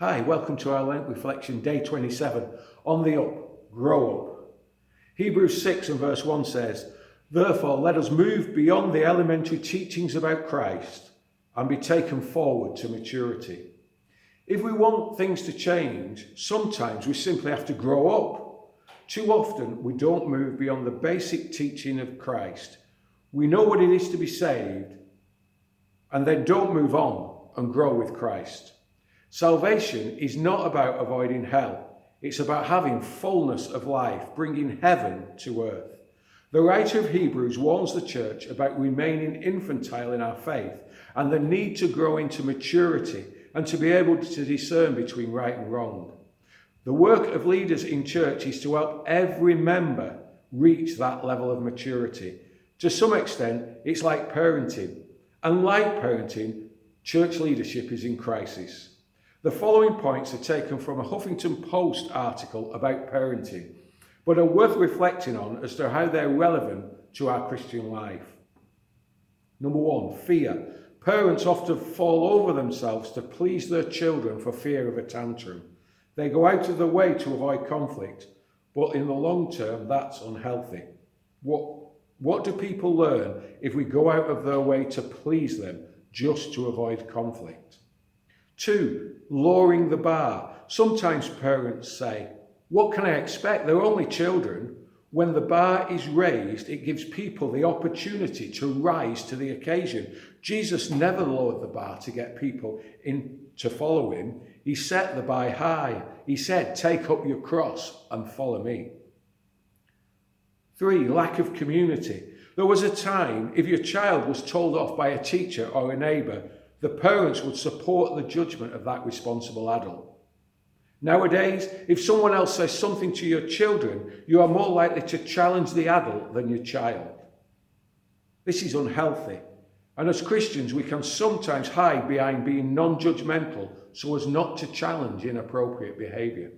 Hi, welcome to our Lent Reflection, day 27, on the up, grow up. Hebrews 6 and verse 1 says, "Therefore let us move beyond the elementary teachings about Christ and be taken forward to maturity." If we want things to change, sometimes we simply have to grow up. Too often we don't move beyond the basic teaching of Christ. We know what it is to be saved and then don't move on and grow with Christ. Salvation is not about avoiding hell. It's about having fullness of life, bringing heaven to earth. The writer of Hebrews warns the church about remaining infantile in our faith and the need to grow into maturity and to be able to discern between right and wrong. The work of leaders in church is to help every member reach that level of maturity. To some extent, it's like parenting. And like parenting, church leadership is in crisis. The following points are taken from a Huffington Post article about parenting, but are worth reflecting on as to how they're relevant to our Christian life. Number 1, fear. Parents often fall over themselves to please their children for fear of a tantrum. They go out of their way to avoid conflict, but in the long term, that's unhealthy. What do people learn if we go out of their way to please them just to avoid conflict? 2, lowering the bar. Sometimes parents say, "What can I expect? They're only children." When the bar is raised, it gives people the opportunity to rise to the occasion. Jesus never lowered the bar to get people in to follow him. He set the bar high. He said, "Take up your cross and follow me." 3, lack of community. There was a time if your child was told off by a teacher or a neighbour, the parents would support the judgment of that responsible adult. Nowadays, if someone else says something to your children, you are more likely to challenge the adult than your child. This is unhealthy. And as Christians, we can sometimes hide behind being non-judgmental so as not to challenge inappropriate behaviour.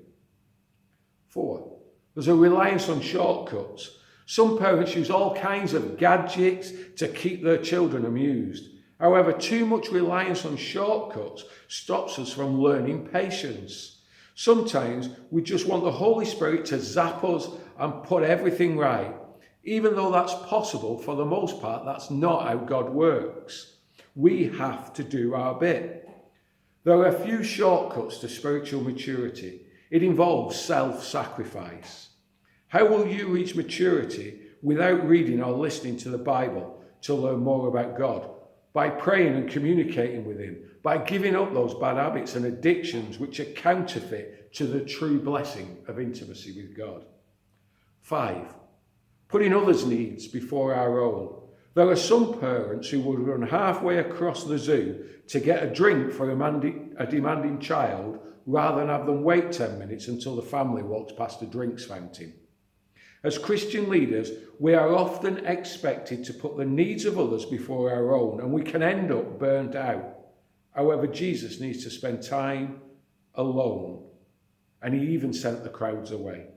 4, there's a reliance on shortcuts. Some parents use all kinds of gadgets to keep their children amused. However, too much reliance on shortcuts stops us from learning patience. Sometimes we just want the Holy Spirit to zap us and put everything right. Even though that's possible, for the most part, that's not how God works. We have to do our bit. There are a few shortcuts to spiritual maturity. It involves self-sacrifice. How will you reach maturity without reading or listening to the Bible to learn more about God? By praying and communicating with him, by giving up those bad habits and addictions which are counterfeit to the true blessing of intimacy with God. 5, putting others' needs before our own. There are some parents who would run halfway across the zoo to get a drink for a demanding child rather than have them wait 10 minutes until the family walks past a drinks fountain. As Christian leaders, we are often expected to put the needs of others before our own, and we can end up burnt out. However, Jesus needs to spend time alone, and he even sent the crowds away.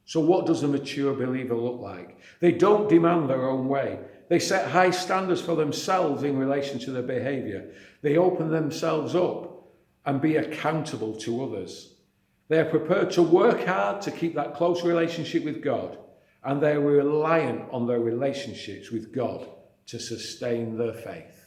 So what does a mature believer look like? They don't demand their own way. They set high standards for themselves in relation to their behaviour. They open themselves up and be accountable to others. They are prepared to work hard to keep that close relationship with God, and they are reliant on their relationships with God to sustain their faith.